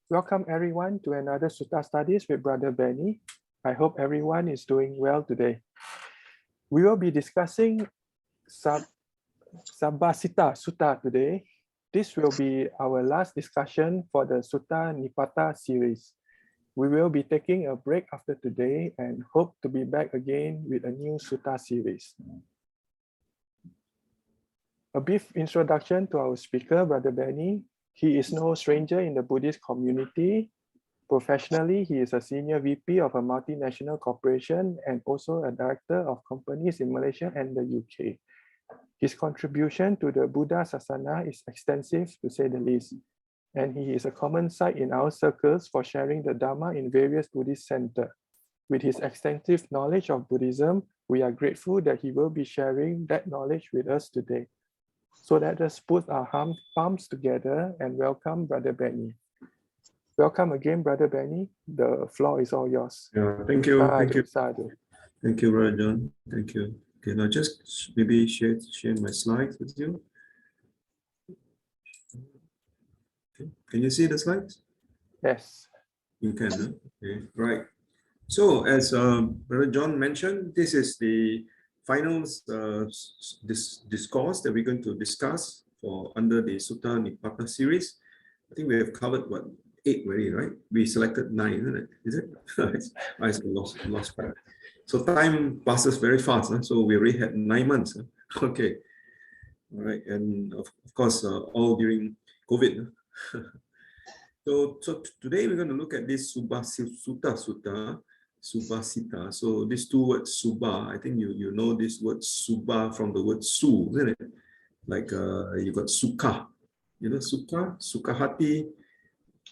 Welcome everyone to another Sutta Studies with Brother Benny. I hope everyone is doing well today. We will be discussing Subhasita Sutta today. This will be our last discussion for the Sutta Nipata series. We will be taking a break after today and hope to be back again with a new Sutta series. A brief introduction to our speaker, Brother Benny. He is no stranger in the Buddhist community. Professionally, he is a senior VP of a multinational corporation and also a director of companies in Malaysia and the UK. His contribution to the Buddha Sasana is extensive, to say the least, and he is a common sight in our circles for sharing the Dharma in various Buddhist centers. With his extensive knowledge of Buddhism, we are grateful that he will be sharing that knowledge with us today. So let us put our palms together and welcome Brother Benny. Welcome again, Brother Benny. The floor is all yours. Yeah, thank you. Sadhu, thank you. Sadhu. Thank you, Brother John. Thank you. Okay, now just maybe share my slides with you. Okay. Can you see the slides? Yes. You can, huh? Okay, right. So as Brother John mentioned, this is the final discourse that we're going to discuss for under the Sutta Nipata series. I think we have covered what 8 already, right? We selected 9, isn't it? Is it? I lost track. So time passes very fast. Huh? So we already had 9 months. Huh? Okay. All right. And of course, all during COVID. Huh? So today we're going to look at this Subhasita Sutta. Subhasita. So these 2 words, Subha, I think you know this word Subha from the word Su, isn't it? Like you got Sukha. You know Sukha, Sukhahati,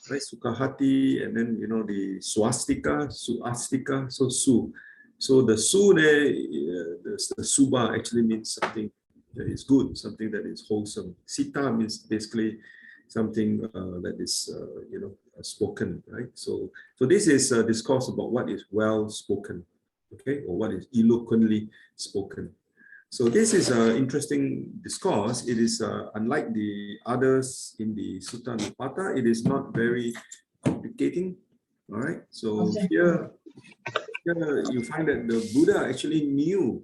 right? Sukhahati, and then you know the swastika, suastika, so Su. So the Su there, the Subha actually means something that is good, something that is wholesome. Sita means basically something that is spoken, right? So this is a discourse about what is well spoken, okay, or what is eloquently spoken. So this is an interesting discourse. It is unlike the others in the Sutta Nipata. It is not very complicating. All right. So here you find that the Buddha actually knew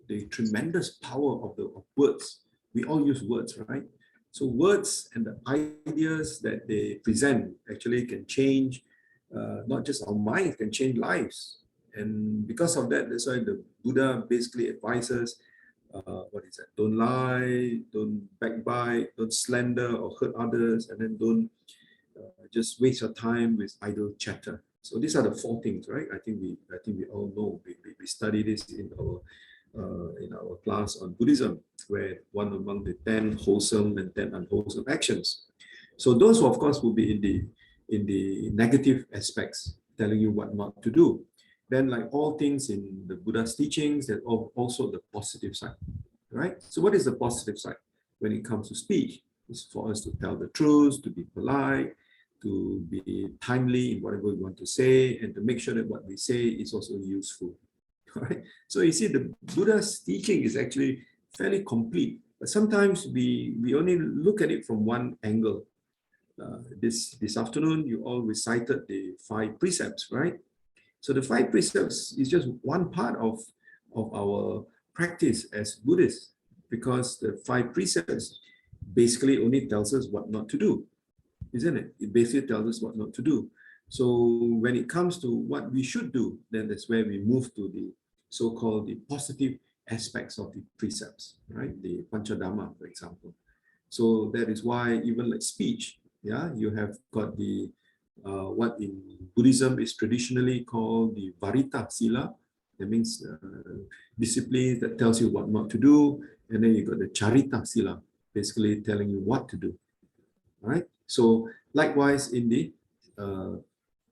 the tremendous power of words. We all use words, right? So words and the ideas that they present actually can change not just our minds, can change lives. And because of that, that's why the Buddha basically advises don't lie, don't backbite, don't slander or hurt others, and then don't just waste your time with idle chatter. So these are the 4 things, right? I think we all know. We study this in our class on Buddhism, where one among the 10 wholesome and 10 unwholesome actions. So those, of course, will be in the negative aspects, telling you what not to do. Then, like all things in the Buddha's teachings, there's also the positive side, right? So what is the positive side when it comes to speech? It's for us to tell the truth, to be polite, to be timely in whatever we want to say, and to make sure that what we say is also useful. Right? So you see, the Buddha's teaching is actually fairly complete, but sometimes we only look at it from one angle. This afternoon, you all recited the 5 precepts, right? So the 5 precepts is just one part of our practice as Buddhists, because the 5 precepts basically only tells us what not to do, isn't it? It basically tells us what not to do. So when it comes to what we should do, then that's where we move to the so-called the positive aspects of the precepts, right? The Panchadhamma, for example. So that is why even like speech, yeah, you have got the what in Buddhism is traditionally called the Varita Sila. That means discipline that tells you what not to do, and then you got the Charita Sila, basically telling you what to do. All right. So likewise in the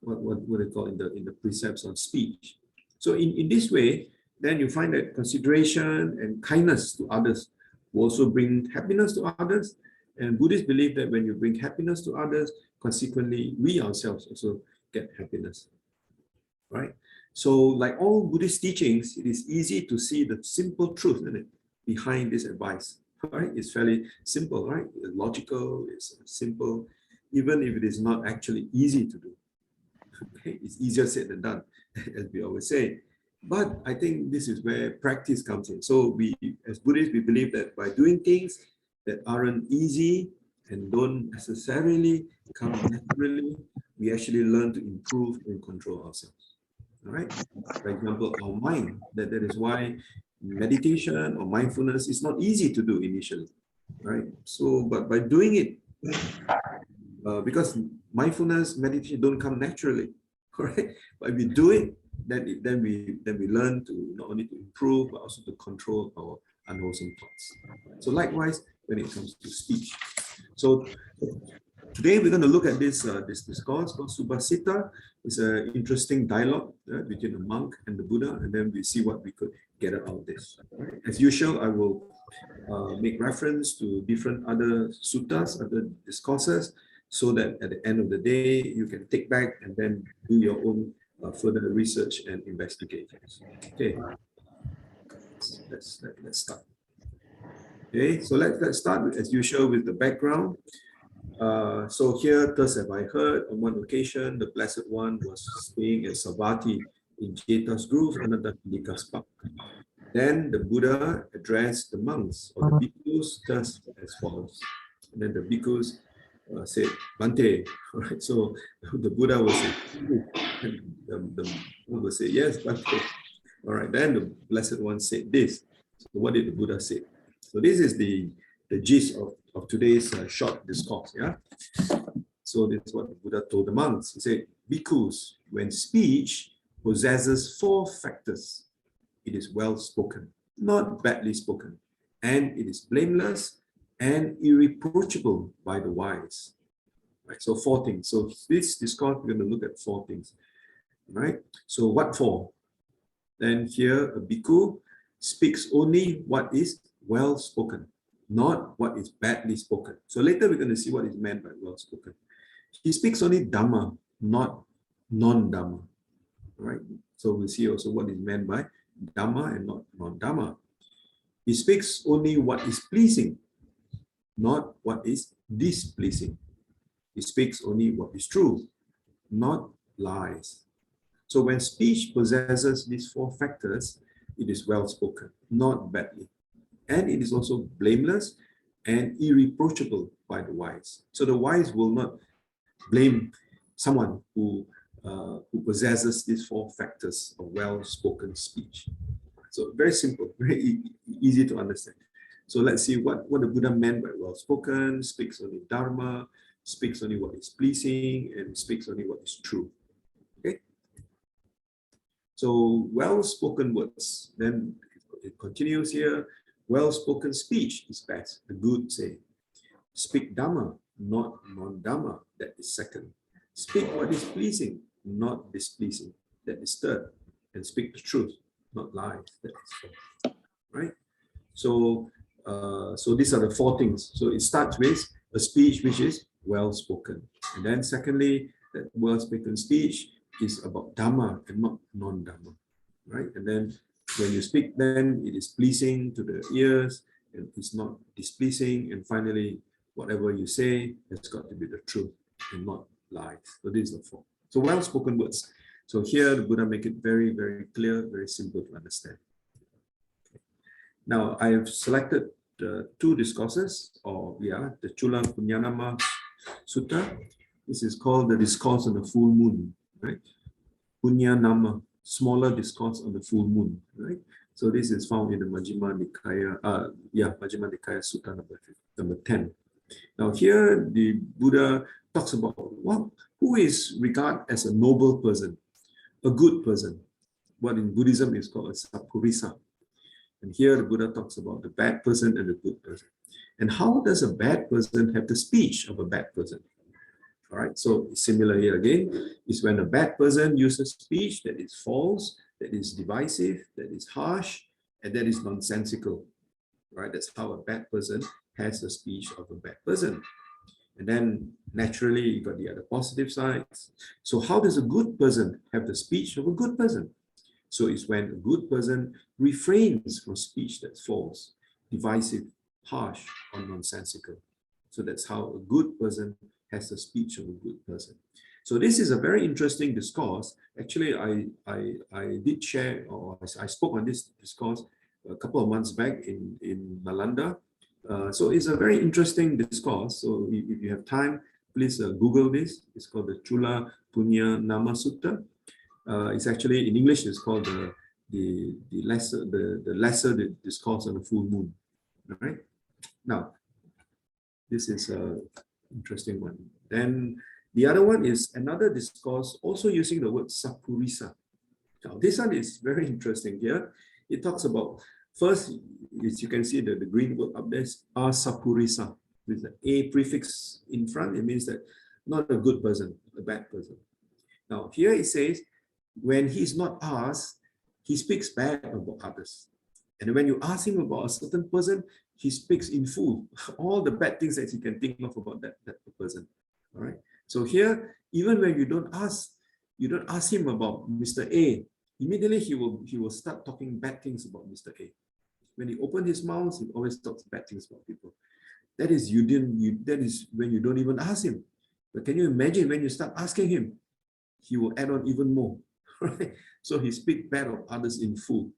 what they call in the precepts on speech. So in this way, then you find that consideration and kindness to others will also bring happiness to others. And Buddhists believe that when you bring happiness to others, consequently, we ourselves also get happiness, right? So like all Buddhist teachings, it is easy to see the simple truth, isn't it, behind this advice, right? It's fairly simple, right? It's logical, it's simple. even if it is not actually easy to do. Okay? It's easier said than done, as we always say. But I think this is where practice comes in. So we, as Buddhists, we believe that by doing things that aren't easy and don't necessarily come naturally, we actually learn to improve and control ourselves. All right. For example, our mind. That is why meditation or mindfulness is not easy to do initially, right? So, but by doing it, because mindfulness, meditation don't come naturally, right? But if we do it, then we learn to not only to improve but also to control our unwholesome thoughts. So likewise, when it comes to speech. So today we're going to look at this discourse called Subhasita. It's an interesting dialogue between the monk and the Buddha, and then we see what we could get out of this. Right? As usual, I will make reference to different other suttas, other discourses, so that at the end of the day, you can take back and then do your own further research and investigations. Okay, let's start. Okay, so let's start with, as usual, with the background. So here, thus have I heard, on one occasion, the Blessed One was staying at Savatthi in Jeta's Grove under the Nikas Park. Then the Buddha addressed the monks or the bhikkhus thus as follows. And then the bhikkhus said, Bhante. All right, so the Buddha will say, the Buddha will say, yes, Bhante. All right, then the Blessed One said this. So what did the Buddha say? So this is the gist of today's short discourse. Yeah. So this is what the Buddha told the monks. He said, bhikkhus, when speech possesses 4 factors, it is well spoken, not badly spoken, and it is blameless and irreproachable by the wise. Right. So 4 things. So this discourse, we're going to look at 4 things. Right. So what for? Then here a bhikkhu speaks only what is well spoken, not what is badly spoken. So later we're going to see what is meant by well spoken. He speaks only Dhamma, not non-Dhamma. Right? So we'll see also what is meant by Dhamma and not non-Dhamma. He speaks only what is pleasing, not what is displeasing. He speaks only what is true, not lies. So when speech possesses these 4 factors, it is well spoken, not badly. And it is also blameless and irreproachable by the wise. So the wise will not blame someone who possesses these 4 factors of well-spoken speech. So very simple, very easy to understand. So let's see what the Buddha meant by well-spoken, speaks only Dharma, speaks only what is pleasing, and speaks only what is true. Okay? So well-spoken words, then it continues here. Well-spoken speech is best, the good say. Speak Dhamma, not non-Dhamma, that is second. Speak what is pleasing, not displeasing, that is third. And speak the truth, not lies, that is fourth. Right? So, so these are the 4 things. So it starts with a speech which is well-spoken. And then secondly, that well-spoken speech is about Dhamma and not non-Dhamma. Right? And then when you speak, then it is pleasing to the ears, and it's not displeasing. And finally, whatever you say has got to be the truth and not lies. So these are 4. So well-spoken words. So here the Buddha make it very, very clear, very simple to understand. Okay. Now I have selected 2 discourses, or the Chula Punyanama Sutta. This is called the discourse on the full moon, right? Punyanama, smaller discourse on the full moon, right? So this is found in the Majjhima Nikaya, Majjhima Nikaya Sutta number 10. Now here the Buddha talks about who is regarded as a noble person, a good person, what in Buddhism is called a sappurisa. And here the Buddha talks about the bad person and the good person. And how does a bad person have the speech of a bad person? All right, so similar here again, is when a bad person uses speech that is false, that is divisive, that is harsh, and that is nonsensical. Right, that's how a bad person has the speech of a bad person. And then naturally, you got the other positive sides. So how does a good person have the speech of a good person? So it's when a good person refrains from speech that's false, divisive, harsh, or nonsensical. So that's how a good person has the speech of a good person. So this is a very interesting discourse. Actually, I did share, or I spoke on this discourse a couple of months back in Nalanda. So it's a very interesting discourse. So if you have time, please Google this. It's called the Chula Punya Nama Sutta. It's actually in English. It's called the lesser discourse on the full moon. All right. Now, this is a interesting one. Then the other one is another discourse, also using the word sapurisa. Now, this one is very interesting here. It talks about, first, as you can see the green word up there is asapurisa. With the A prefix in front, it means that not a good person, a bad person. Now, here it says, when he's not asked, he speaks bad about others. And when you ask him about a certain person, he speaks in full, all the bad things that he can think of about that person. All right. So here, even when you don't ask him about Mr. A, immediately he will start talking bad things about Mr. A. When he opens his mouth, he always talks bad things about people. That is that is when you don't even ask him. But can you imagine when you start asking him, he will add on even more. Right? So he speaks bad of others in full.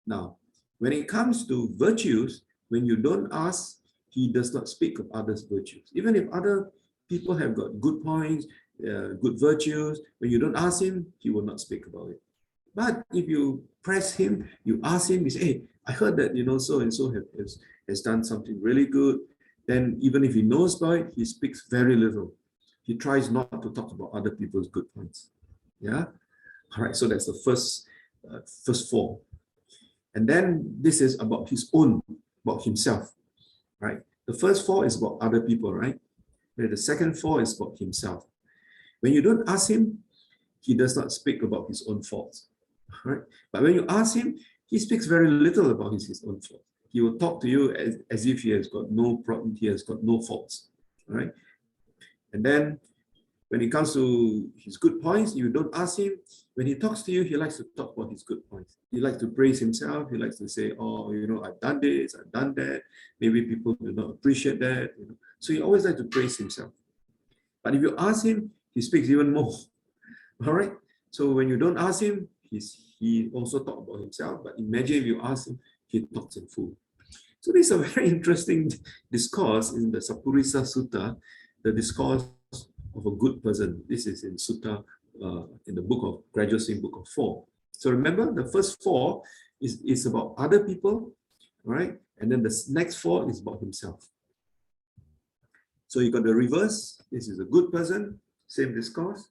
Now, when it comes to virtues, when you don't ask, he does not speak of others' virtues. Even if other people have got good points, good virtues, when you don't ask him, he will not speak about it. But if you press him, you ask him, you say, hey, I heard that, so and so has done something really good. Then even if he knows about it, he speaks very little. He tries not to talk about other people's good points. Yeah. All right. So that's the first four. And then this is about about himself, right? The first four is about other people, right? The second four is about himself. When you don't ask him, he does not speak about his own faults, right? But when you ask him, he speaks very little about his own faults. He will talk to you as if he has got no problem, he has got no faults, right? And then when it comes to his good points, you don't ask him. When he talks to you, he likes to talk about his good points. He likes to praise himself. He likes to say, oh, I've done this, I've done that. Maybe people do not appreciate that. So he always likes to praise himself. But if you ask him, he speaks even more. All right? So when you don't ask him, he also talks about himself. But imagine if you ask him, he talks in full. So this is a very interesting discourse in the Sapurisa Sutta, the discourse of a good person. This is in Sutta, in the book of Gradual Swing, book of 4. So remember, the first 4 is about other people, right? And then the next 4 is about himself. So you got the reverse. This is a good person, same discourse.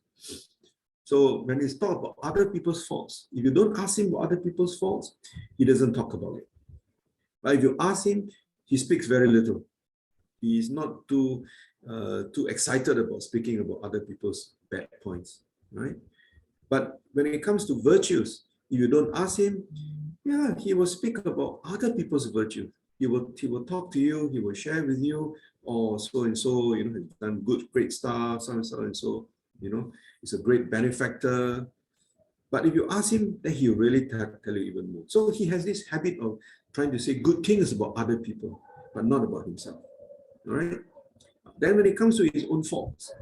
So when he's talk about other people's faults, if you don't ask him about other people's faults, he doesn't talk about it. But if you ask him, he speaks very little. He is not too excited about speaking about other people's bad points, right? But when it comes to virtues, if you don't ask him, yeah, he will speak about other people's virtues. He will talk to you. He will share with you, oh, so and so, has done great stuff. So and so, is a great benefactor. But if you ask him, then he'll really tell you even more. So he has this habit of trying to say good things about other people, but not about himself. All right. Then when it comes to his own faults,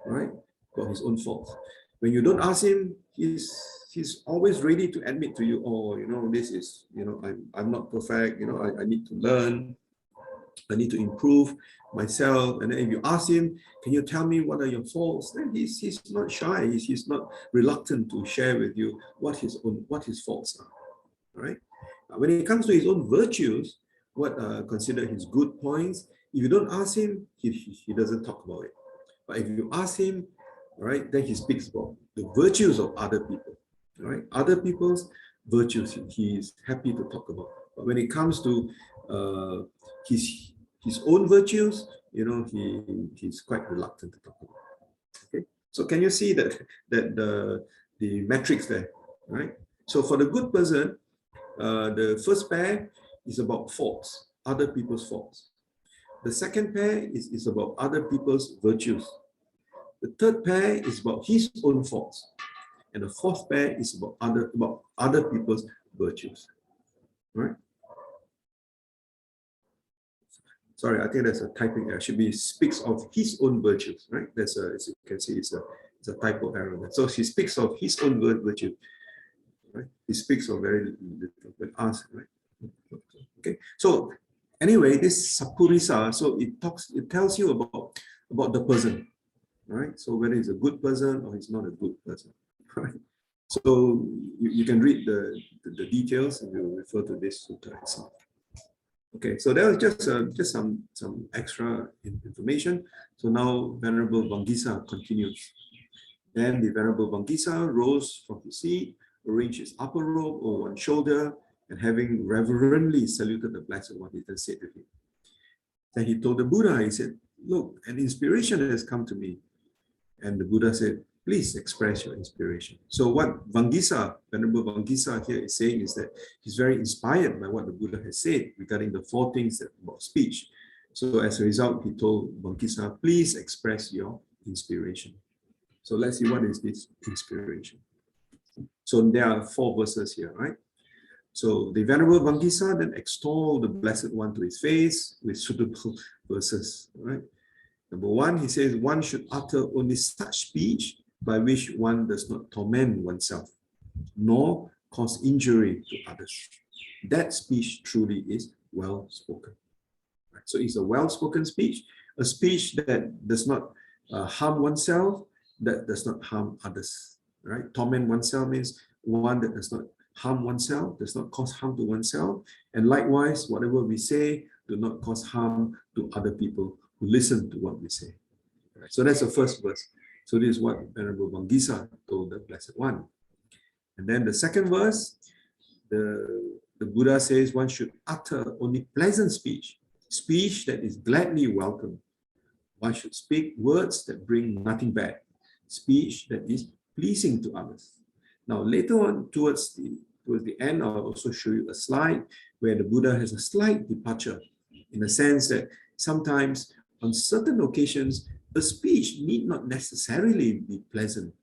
right? About his own faults. When you don't ask him, he's always ready to admit to you, oh, this is, I'm not perfect, I need to learn, I need to improve myself. And then if you ask him, can you tell me what are your faults? Then he's not shy, he's not reluctant to share with you what his faults are. All right. When it comes to his own virtues, what consider his good points, if you don't ask him, he doesn't talk about it. But if you ask him, all right, then he speaks about the virtues of other people. All right, other people's virtues, he is happy to talk about. But when it comes to his own virtues, he's quite reluctant to talk about. Okay, so can you see that the metrics there, right? So for the good person, the first pair is about faults, other people's faults. The second pair is about other people's virtues. The third pair is about his own faults. And the fourth pair is about other people's virtues. Right? sorry, I think there's a typing error. Should be speaks of his own virtues, right? As you can see, it's a typo error. So she speaks of his own virtue, right? He speaks of very little, but asked, right? Okay. So anyway, this sapurisa, so it tells you about the person, right? So whether he's a good person or he's not a good person, right? So you can read the details and we'll refer to this sutta itself. Okay, so that was just some extra information. So now Venerable Vangisa continues. Then the Venerable Vangisa rose from his seat, arranged his upper robe over one shoulder, and having reverently saluted the Blessed One, he then said to him. Then he told the Buddha, he said, look, an inspiration has come to me. And the Buddha said, please express your inspiration. So what Vangisa, Venerable Vangisa here is saying is that he's very inspired by what the Buddha has said regarding the 4 things about speech. So as a result, he told Vangisa, please express your inspiration. So let's see, what is this inspiration? So there are 4 verses here, right? So the Venerable Vangisa then extolled the Blessed One to his face with suitable verses, right? Number 1, he says, one should utter only such speech by which one does not torment oneself, nor cause injury to others. That speech truly is well spoken. Right? So it's a well-spoken speech, a speech that does not harm oneself, that does not harm others. Right? Torment oneself means one that does not harm oneself, does not cause harm to oneself, and likewise, whatever we say do not cause harm to other people who listen to what we say. Right? So that's the first verse. So this is what Venerable Vangisa told the Blessed One. And then the second verse, the Buddha says one should utter only pleasant speech, speech that is gladly welcomed. One should speak words that bring nothing bad, speech that is pleasing to others. Now later on, towards the end, I'll also show you a slide where the Buddha has a slight departure, in the sense that sometimes on certain occasions, a speech need not necessarily be pleasant.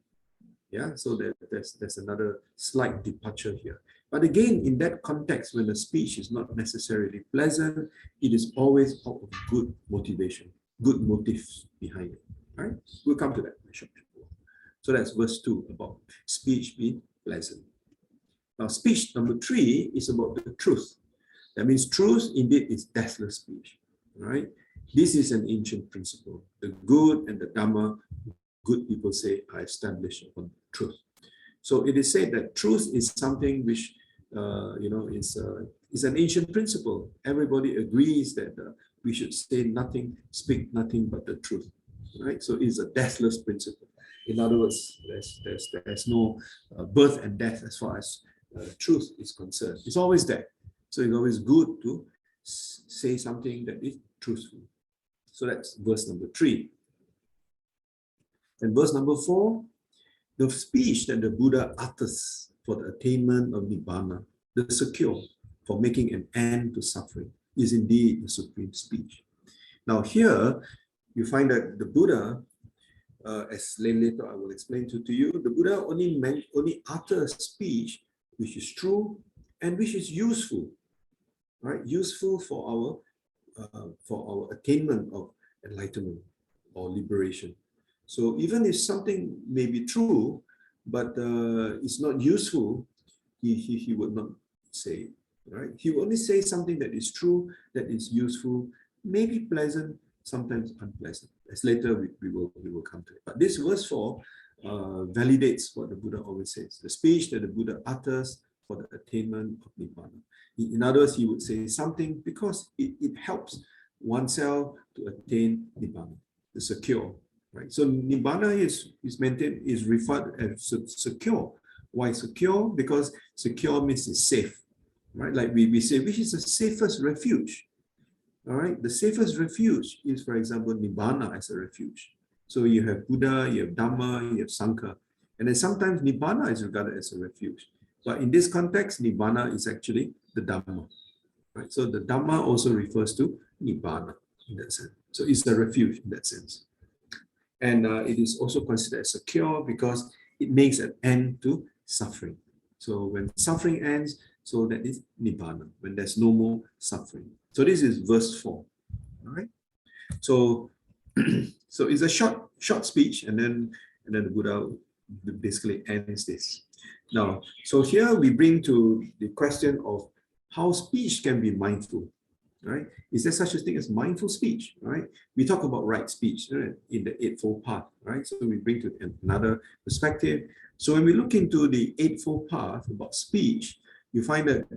Yeah, so there's another slight departure here. But again, in that context, when the speech is not necessarily pleasant, it is always out of good motivation, good motives behind it. Right? We'll come to that. So that's verse 2 about speech being pleasant. Now, speech number 3 is about the truth. That means truth indeed is deathless speech. Right? This is an ancient principle. The good and the Dhamma, good people say, are established upon truth. So it is said that truth is something which, is an ancient principle. Everybody agrees that we should say nothing, speak nothing but the truth. Right? So it's a deathless principle. In other words, there's no birth and death as far as truth is concerned. It's always there. So it's always good to say something that is truthful. So that's verse number 3. And verse number 4, the speech that the Buddha utters for the attainment of Nibbana, the secure for making an end to suffering, is indeed the supreme speech. Now here, you find that the Buddha, as later I will explain to you, the Buddha only utters speech which is true and which is useful, right? Useful for our attainment of enlightenment or liberation. So even if something may be true, but it's not useful, he would not say, right? He will only say something that is true, that is useful, maybe pleasant, sometimes unpleasant. As later we will come to it. But this verse 4 validates what the Buddha always says. The speech that the Buddha utters for the attainment of Nibbana. In other words, he would say something because it helps oneself to attain Nibbana, the secure. Right? So Nibbana is referred as secure. Why secure? Because secure means it's safe. Right? Like we say, which is the safest refuge? All right, the safest refuge is, for example, Nibbana as a refuge. So you have Buddha, you have Dhamma, you have Sangha. And then sometimes Nibbana is regarded as a refuge. But in this context, Nibbana is actually the Dhamma. Right? So the Dhamma also refers to Nibbana in that sense. So it's the refuge in that sense. And it is also considered secure because it makes an end to suffering. So when suffering ends, so that is Nibbana, when there's no more suffering. So this is verse 4. All right. So, so it's a short speech, and then the Buddha basically ends this. Now, so here we bring to the question of how speech can be mindful. Right? Is there such a thing as mindful speech? Right? We talk about right speech, right, in the Eightfold Path. Right? So we bring to another perspective. So when we look into the Eightfold Path about speech, you find that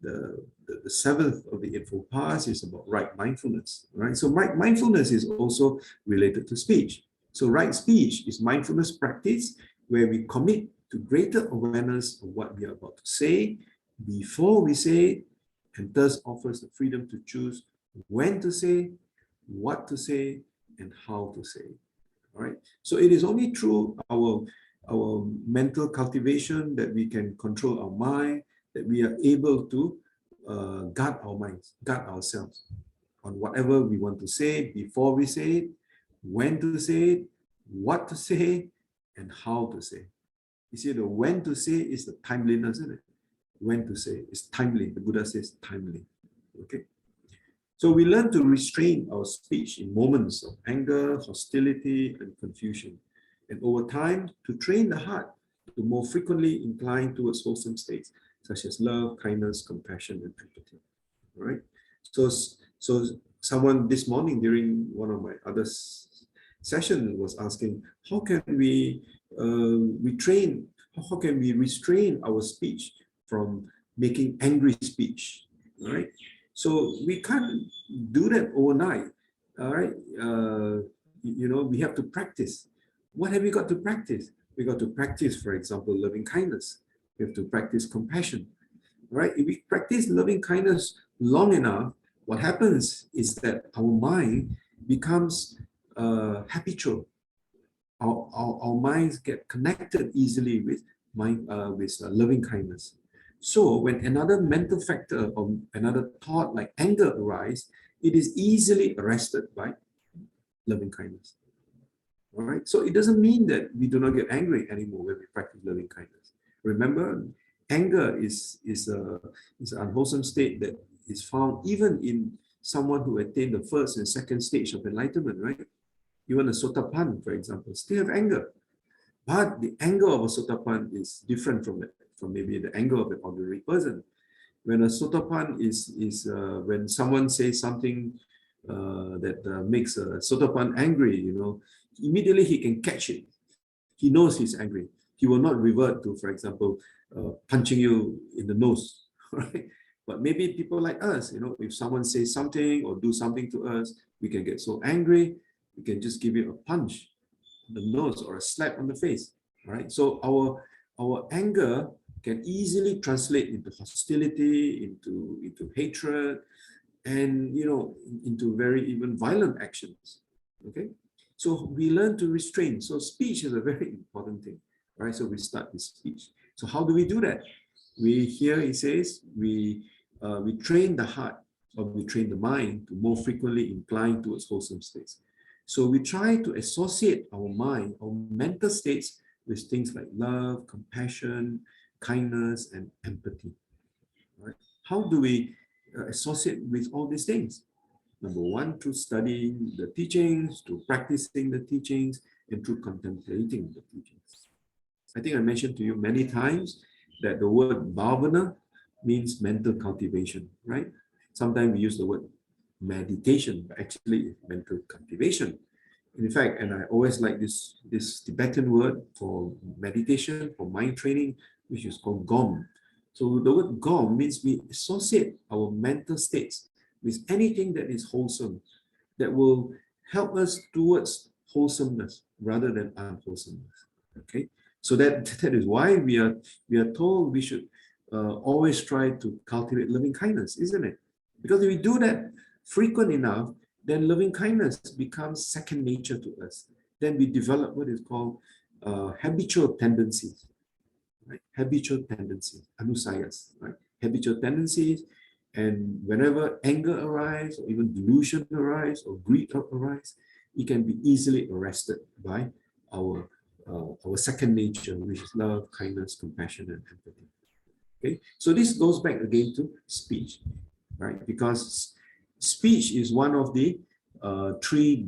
the seventh of the Eightfold Paths is about right mindfulness. Right? So right mindfulness is also related to speech. So right speech is mindfulness practice where we commit to greater awareness of what we are about to say before we say it, and thus offers the freedom to choose when to say, what to say, and how to say. All right. So it is only through our mental cultivation that we can control our mind, that we are able to guard our minds, guard ourselves on whatever we want to say before we say it, when to say it, what to say, and how to say. You see, the when to say is the timeliness, isn't it? When to say is timely. The Buddha says timely. Okay. So we learn to restrain our speech in moments of anger, hostility, and confusion. And over time, to train the heart to more frequently incline towards wholesome states, such as love, kindness, compassion, and empathy. All right. So someone this morning during one of my other sessions was asking, how can we retrain, how can we restrain our speech from making angry speech, right? So we can't do that overnight, all right? We have to practice. What have we got to practice? We got to practice, for example, loving kindness. We have to practice compassion, right? If we practice loving kindness long enough, what happens is that our mind becomes habitual. Our minds get connected easily with loving kindness. So when another mental factor or another thought like anger arises, it is easily arrested by loving kindness. All right. So it doesn't mean that we do not get angry anymore when we practice loving kindness. Remember, anger is an unwholesome state that is found even in someone who attained the first and second stage of enlightenment, right? Even a sotapan, for example, still have anger. But the anger of a sotapan is different from maybe the anger of an ordinary person. When a sotapan is when someone says something that makes a sotapan angry, immediately he can catch it. He knows he's angry. He will not revert to, for example, punching you in the nose, right? But maybe people like us, if someone says something or do something to us, we can get so angry, we can just give it a punch on the nose or a slap on the face, right? So our anger can easily translate into hostility, into hatred, and into very even violent actions. Okay, so we learn to restrain. So speech is a very important thing, right? So we start with speech. So how do we do that? He says we train the heart, or we train the mind to more frequently incline towards wholesome states. So we try to associate our mind, our mental states, with things like love, compassion, kindness, and empathy. Right? How do we associate with all these things? Number one, through studying the teachings, through practicing the teachings, and through contemplating the teachings. I think I mentioned to you many times that the word bhavana means mental cultivation, right? Sometimes we use the word meditation, but actually it's mental cultivation. In fact, and I always like this Tibetan word for meditation, for mind training, which is called gom. So the word gom means we associate our mental states with anything that is wholesome, that will help us towards wholesomeness rather than unwholesomeness. Okay, so that is why we are told we should always try to cultivate loving kindness, isn't it? Because if we do that frequent enough, then loving kindness becomes second nature to us. Then we develop what is called habitual tendencies, right? Habitual tendencies, anusayas, right? Habitual tendencies, and whenever anger arises, or even delusion arises, or greed arises, it can be easily arrested by our second nature, which is love, kindness, compassion, and empathy. Okay, so this goes back again to speech, right? Because speech is one of the three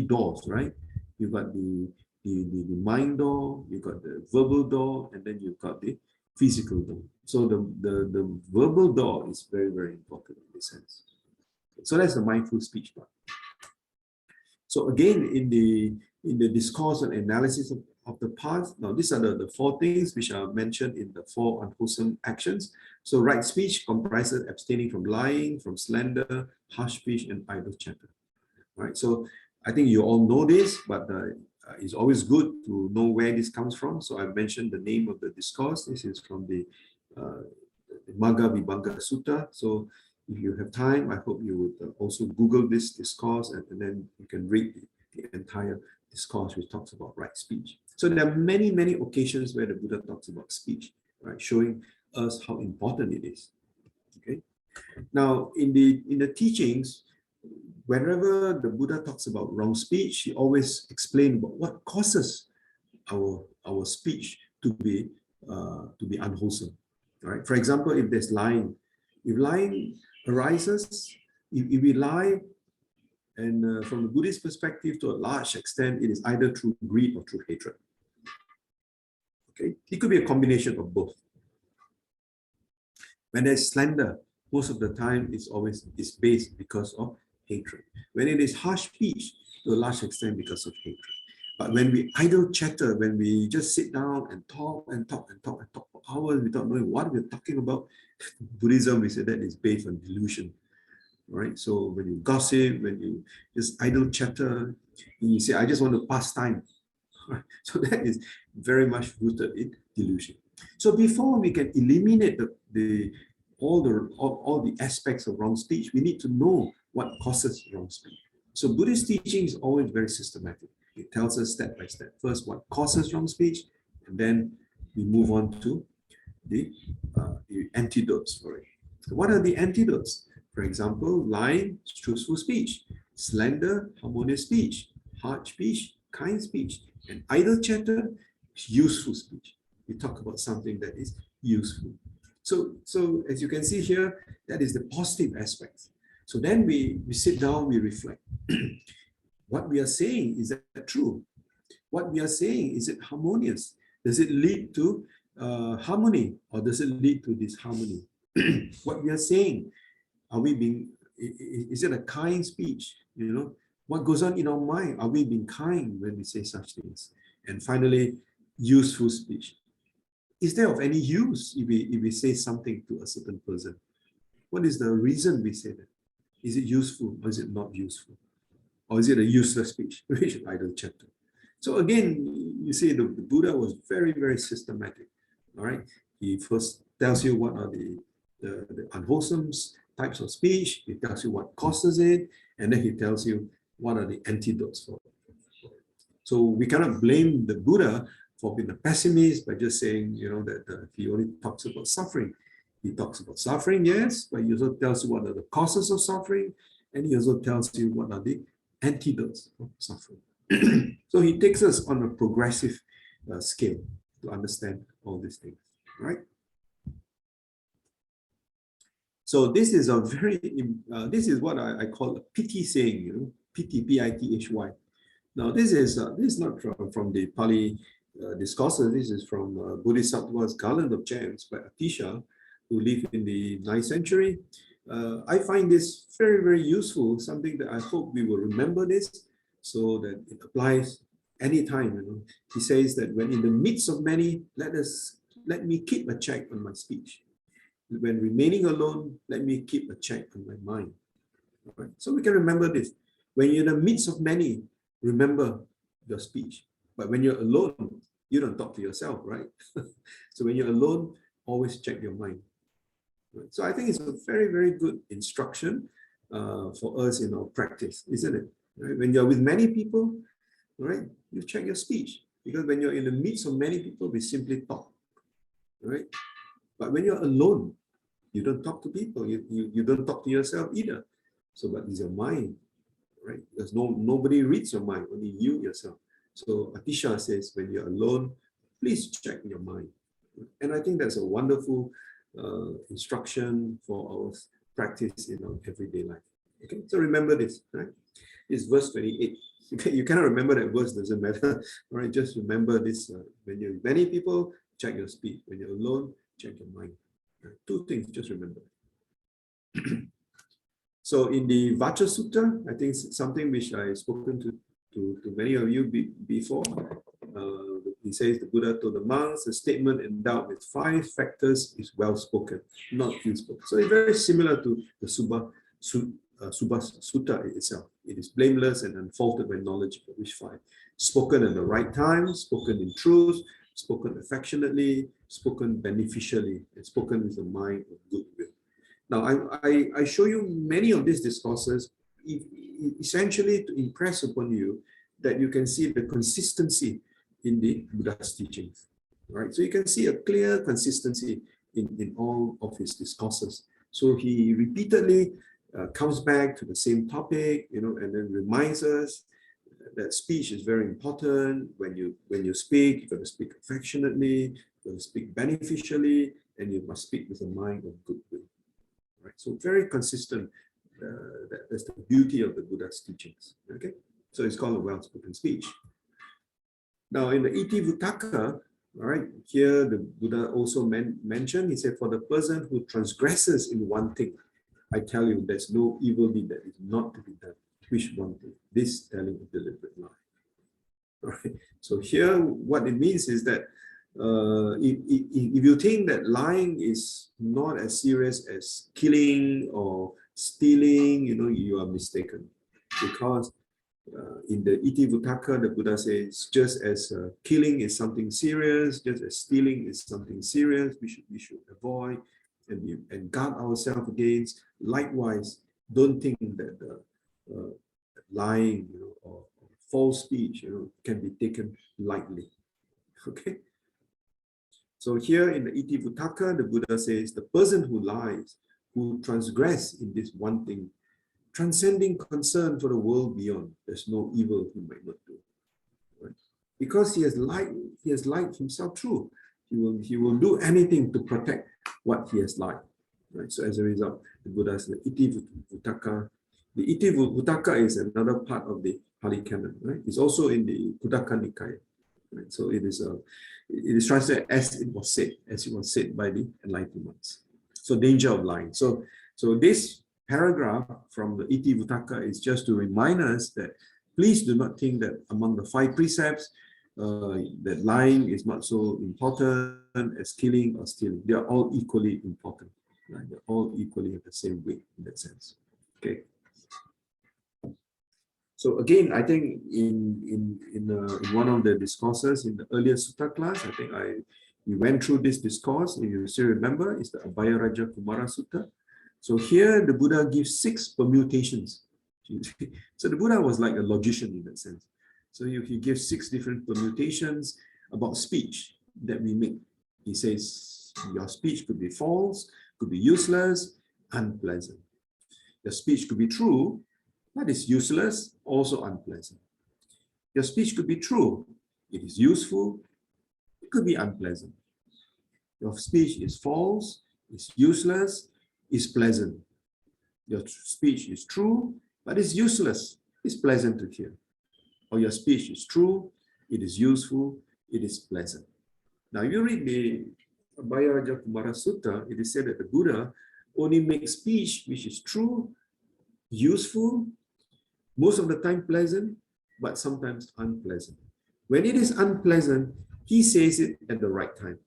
doors, right? You've got the mind door, you've got the verbal door, and then you've got the physical door. So the verbal door is very, very important in this sense. So that's the mindful speech part. So again, in the discourse and analysis of the past, now these are the four things which are mentioned in the four unwholesome actions. So right speech comprises abstaining from lying, from slander, harsh speech, and idle chatter. Right. So I think you all know this, but it's always good to know where this comes from. So I've mentioned the name of the discourse. This is from the Magga Vibhanga Sutta. So if you have time, I hope you would also Google this discourse, and then you can read the entire discourse which talks about right speech. So there are many, many occasions where the Buddha talks about speech, right, showing us how important it is. Okay. Now, in the teachings, whenever the Buddha talks about wrong speech, he always explains about what causes our speech to be unwholesome. Right? For example, if there's lying, if lying arises, if we lie, and from the Buddhist perspective, to a large extent, it is either through greed or through hatred. Okay, it could be a combination of both. When there's slander, most of the time it's based because of hatred. When it is harsh speech, to a large extent because of hatred. But when we idle chatter, when we just sit down and talk and talk and talk and talk for hours without knowing what we're talking about, Buddhism, we say that is based on delusion. Right? So when you gossip, when you just idle chatter, and you say, I just want to pass time. Right? So that is very much rooted in delusion. So before we can eliminate all the aspects of wrong speech, we need to know what causes wrong speech. So Buddhist teaching is always very systematic. It tells us step by step. First, what causes wrong speech, and then we move on to the antidotes for it. So what are the antidotes? For example, lying, truthful speech; slander, harmonious speech; hard speech, kind speech; and idle chatter, useful speech. We talk about something that is useful. So as you can see here, that is the positive aspect. So then we sit down, we reflect. What we are saying, is that true? What we are saying, is it harmonious? Does it lead to harmony, or does it lead to disharmony? What we are saying, is it a kind speech? You know, what goes on in our mind? Are we being kind when we say such things? And finally, useful speech. Is there of any use if we say something to a certain person? What is the reason we say that? Is it useful or is it not useful? Or is it a useless speech? Which is idle chatter. So again, you see the Buddha was very, very systematic. All right. He first tells you what are the unwholesome types of speech. He tells you what causes it. And then he tells you what are the antidotes for it. So we cannot blame the Buddha for being a pessimist by just saying, you know, that he only talks about suffering. He talks about suffering, yes, but he also tells you what are the causes of suffering, and he also tells you what are the antidotes of suffering. So he takes us on a progressive scale to understand all these things, right? So this is a very, this is what I call a pity saying, you know, pity, P-I-T-H-Y. Now this is not from the Pali discourses. This is from Bodhisattva's Garland of Gems by Atisha, who lived in the 9th century. I find this very, very useful, something that I hope we will remember this, so that it applies anytime. You know, he says that when in the midst of many, let me keep a check on my speech. When remaining alone, let me keep a check on my mind. Right? So we can remember this. When you're in the midst of many, remember your speech. But when you're alone, you don't talk to yourself, right? So when you're alone, always check your mind. Right? So I think it's a very, very good instruction for us in our practice, isn't it? Right? When you're with many people, right, you check your speech. Because when you're in the midst of many people, we simply talk, right? But when you're alone, you don't talk to people. You don't talk to yourself either. So, but it's your mind, right? Because nobody reads your mind, only you yourself. So Atisha says, when you're alone, please check your mind. And I think that's a wonderful instruction for our practice in our everyday life. Okay, so remember this, right? It's verse 28. You cannot remember that verse, doesn't matter. All right, just remember this. When you're with many people, check your speech. When you're alone, check your mind. Two things, just remember. So in the Vacha Sutta, I think it's something which I've spoken to many of you before. He says the Buddha told the monks, a statement endowed with 5 factors is well spoken, not ill spoken. So it's very similar to the Subhasita Sutta itself. It is blameless and unfaulted by knowledge, which 5. Spoken at the right time, spoken in truth, spoken affectionately, spoken beneficially, and spoken with a mind of goodwill. Now, I show you many of these discourses essentially to impress upon you that you can see the consistency in the Buddha's teachings. Right? So you can see a clear consistency in all of his discourses. So he repeatedly comes back to the same topic, and then reminds us that speech is very important. When you speak, you've got to speak affectionately, you've got to speak beneficially, and you must speak with a mind of goodwill. Right? So very consistent. That's the beauty of the Buddha's teachings. Okay, so it's called a well-spoken speech. Now, in the Iti Vuttaka, all right, here the Buddha also mentioned. He said, "For the person who transgresses in one thing, I tell you, there's no evil deed that is not to be done. Which one thing? This telling a deliberate lie." All right. So here, what it means is that if you think that lying is not as serious as killing or stealing, you are mistaken. Because in the Iti Vuttaka, the Buddha says, just as killing is something serious, just as stealing is something serious, we should avoid and guard ourselves against. Likewise, don't think that lying, or false speech, can be taken lightly. Okay. So here in the Iti Vuttaka, the Buddha says, the person who lies, who transgress in this one thing, transcending concern for the world beyond, there's no evil he might not do. Right? Because he has lied himself true. He will do anything to protect what he has lied. Right? So as a result, the Buddha says the Iti Vuttaka. The Iti Vuttaka is another part of the Pali Canon. Right? It's also in the Khuddaka Nikaya. Right? So it is translated as it was said by the enlightened ones. So danger of lying. So this paragraph from the Iti Vuttaka is just to remind us that please do not think that among the 5 precepts that lying is not so important as killing or stealing. They are all equally important. Right? They're all equally have the same weight in that sense. Okay. So again, I think in one of the discourses in the earlier sutta class, I think we went through this discourse. If you still remember, it's the Abhaya Raja Kumara Sutta. So here the Buddha gives 6 permutations. So the Buddha was like a logician in that sense. So he gives 6 different permutations about speech that we make. He says your speech could be false, could be useless, unpleasant. Your speech could be true, but it's useless, also unpleasant. Your speech could be true, it is useful, it could be unpleasant. Your speech is false, it's useless, it's pleasant. Your speech is true, but it's useless, it's pleasant to hear. Or your speech is true, it is useful, it is pleasant. Now, if you read the Abhaya Raja Kumara Sutta, it is said that the Buddha only makes speech which is true, useful, most of the time pleasant, but sometimes unpleasant. When it is unpleasant, he says it at the right time.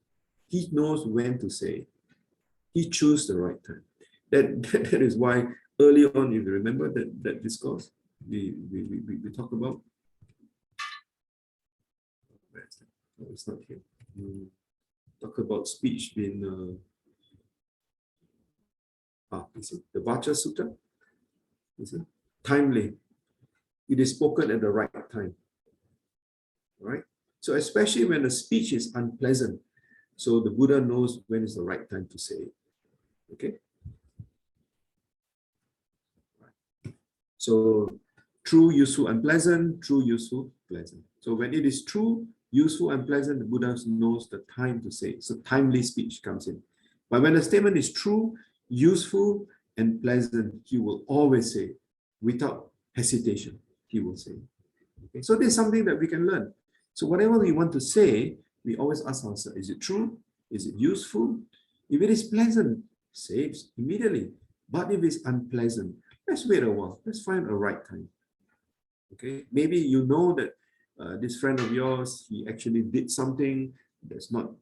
He knows when to say it. He chooses the right time. That is why early on, if you remember that discourse, we talked about. Oh, it's not here. Talk about speech being is it the Vacha Sutta? Is it timely? It is spoken at the right time. Right? So especially when the speech is unpleasant, so the Buddha knows when is the right time to say it. Okay. Right. So true, useful, unpleasant, true, useful, pleasant. So when it is true, useful, unpleasant, the Buddha knows the time to say it. So timely speech comes in. But when the statement is true, useful, and pleasant, he will always say, without hesitation, he will say. Okay? So there's something that we can learn. So whatever we want to say, we always ask ourselves, is it true? Is it useful? If it is pleasant, say it immediately. But if it's unpleasant, let's wait a while. Let's find a right time. Okay, maybe you know that this friend of yours, he actually did something that's not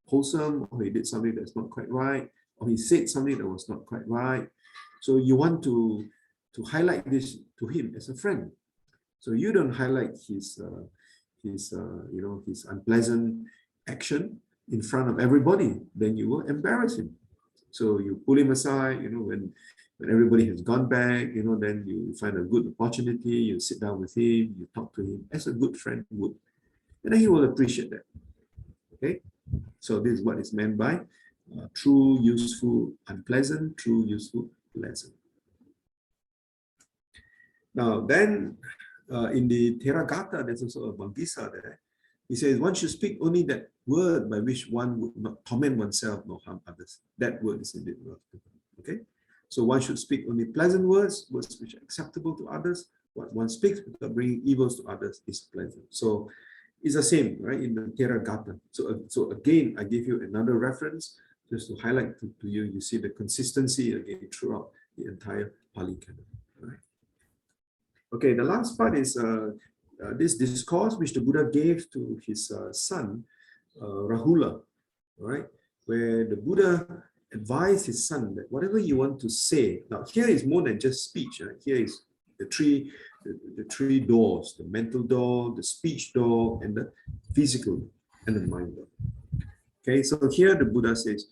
wholesome, or he did something that's not quite right, or he said something that was not quite right. So you want to highlight this to him as a friend. So you don't highlight his unpleasant action in front of everybody, then you will embarrass him. So you pull him aside, when everybody has gone back, then you find a good opportunity, you sit down with him, you talk to him as a good friend would. And then he will appreciate that. Okay? So this is what is meant by true, useful, unpleasant, true, useful, pleasant. Now then, in the Theragatha, there's also a Bhankisa there. He says, one should speak only that word by which one would not torment oneself nor harm others. That word is indeed worth. Okay? So one should speak only pleasant words, words which are acceptable to others. What one speaks without bringing evils to others is pleasant. So it's the same, right, in the Theragatha. So again, I give you another reference just to highlight to you. You see the consistency again throughout the entire Pali Canon. Right? Okay, the last part is this discourse which the Buddha gave to his son, Rahula, right? Where the Buddha advised his son that whatever you want to say, now here is more than just speech. Right? Here is the three doors: the mental door, the speech door, and the physical and the mind door. Okay, so here the Buddha says,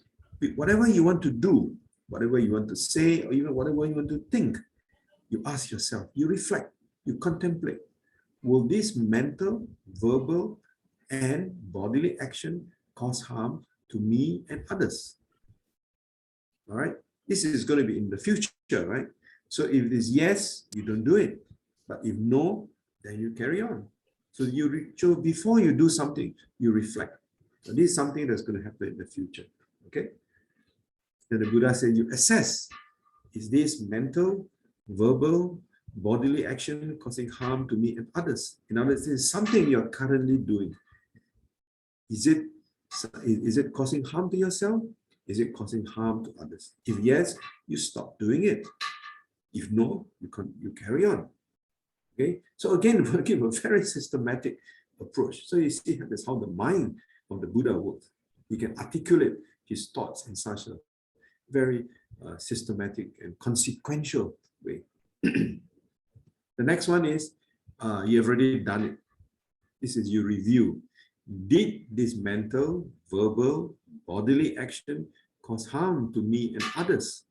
whatever you want to do, whatever you want to say, or even whatever you want to think, you ask yourself, you reflect, you contemplate. Will this mental, verbal, and bodily action cause harm to me and others? All right. This is going to be in the future, right? So if it is yes, you don't do it. But if no, then you carry on. So so before you do something, you reflect. So this is something that's going to happen in the future. Okay. Then the Buddha said, you assess, is this mental, verbal, bodily action causing harm to me and others? In other words, it's something you're currently doing. Is it causing harm to yourself? Is it causing harm to others? If yes, you stop doing it. If no, you carry on. Okay. So again, we'll give a very systematic approach. So you see, that's how the mind of the Buddha works. He can articulate his thoughts in such a very systematic and consequential way. The next one is you have already done it. This is you review. Did this mental, verbal, bodily action cause harm to me and others?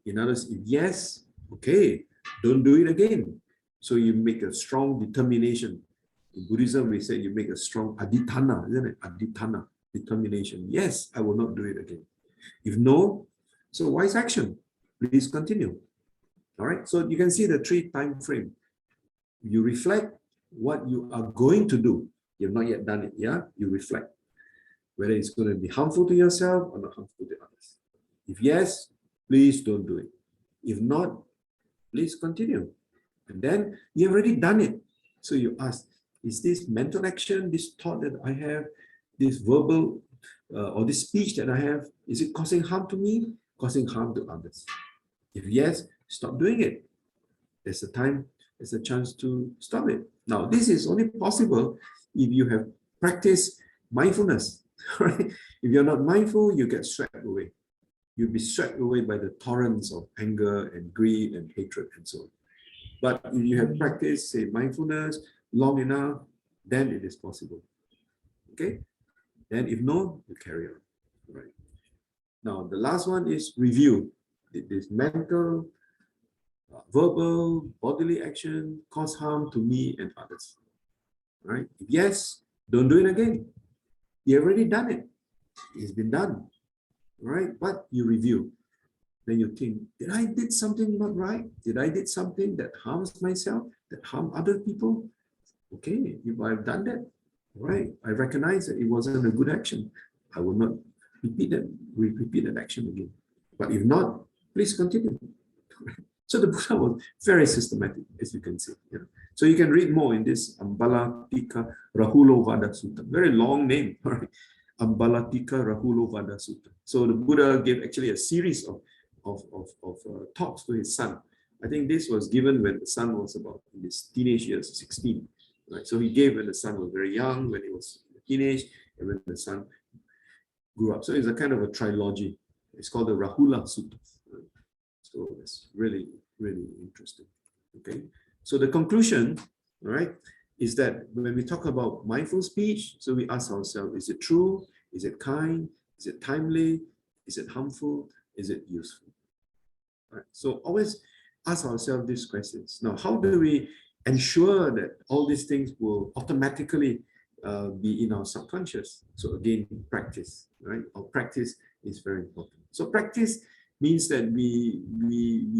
In others, if yes, okay, don't do it again. So you make a strong determination. In Buddhism, we say you make a strong adhitthana, isn't it? Adhitthana, determination. Yes, I will not do it again. If no, so wise action. Please continue. All right. So you can see the three time frame. You reflect what you are going to do. You've not yet done it. Yeah. You reflect whether it's going to be harmful to yourself or not harmful to others. If yes, please don't do it. If not, please continue. And then you've already done it. So you ask, is this mental action, this thought that I have, this verbal or this speech that I have, is it causing harm to me, causing harm to others? If yes, stop doing it. There's a time, there's a chance to stop it. Now, this is only possible if you have practiced mindfulness, right? If you're not mindful, you get swept away. You'll be swept away by the torrents of anger and greed and hatred and so on. But if you have practiced, say, mindfulness long enough, then it is possible. Okay? Then if no, you carry on. Right. Now, the last one is review. Did this mental, verbal, bodily action cause harm to me and others? Right? If yes, don't do it again. You've already done it. It's been done. Right? But you review. Then you think, did I did something not right? Did I did something that harms myself, that harm other people? Okay, if I've done that, right, I recognize that it wasn't a good action. I will not repeat that action again. But if not, please continue. So the Buddha was very systematic, as you can see. Yeah. So you can read more in this Ambalatika Rahulovada Sutta. Very long name, right? Ambalatika Rahulovada Sutta. So the Buddha gave actually a series of talks to his son. I think this was given when the son was about in his teenage years, 16. Right? So he gave when the son was very young, when he was teenage, and when the son grew up. So it's a kind of a trilogy. It's called the Rahula Sutta. Right? So it's really, really interesting. Okay. So the conclusion, right, is that when we talk about mindful speech, so we ask ourselves, is it true? Is it kind? Is it timely? Is it harmful? Is it useful? Right. So always ask ourselves these questions. Now, how do we ensure that all these things will automatically be in our subconscious? So again, practice, right? Our practice is very important. So practice means that we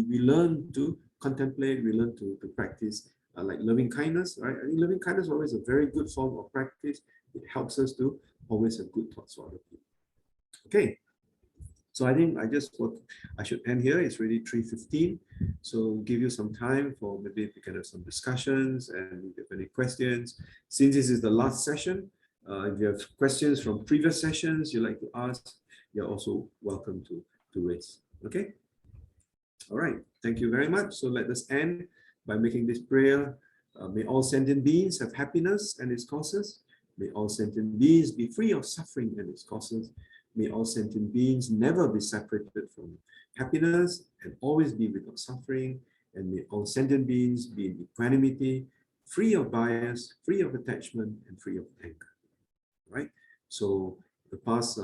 learn to contemplate, we learn to practice like loving kindness, right? I think loving kindness is always a very good form of practice. It helps us to always have good thoughts for other people. Okay. So I think I should end here. It's really 3:15. So give you some time for maybe we can have some discussions and if you have any questions. Since this is the last session, if you have questions from previous sessions you'd like to ask, you're also welcome to raise. Okay. All right. Thank you very much. So let us end by making this prayer. May all sentient beings have happiness and its causes. May all sentient beings be free of suffering and its causes. May all sentient beings never be separated from happiness and always be without suffering. And may all sentient beings be in equanimity, free of bias, free of attachment, and free of anger. Right? So the past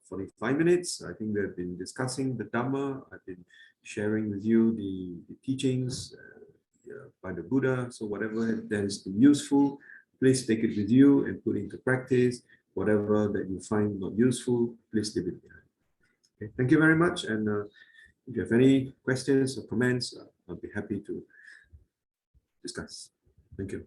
45 minutes, I think we have been discussing the Dhamma. I've been sharing with you the teachings by the Buddha. So whatever that has been useful, please take it with you and put into practice. Whatever that you find not useful, please leave it behind. Okay, thank you very much. And if you have any questions or comments, I'll be happy to discuss. Thank you.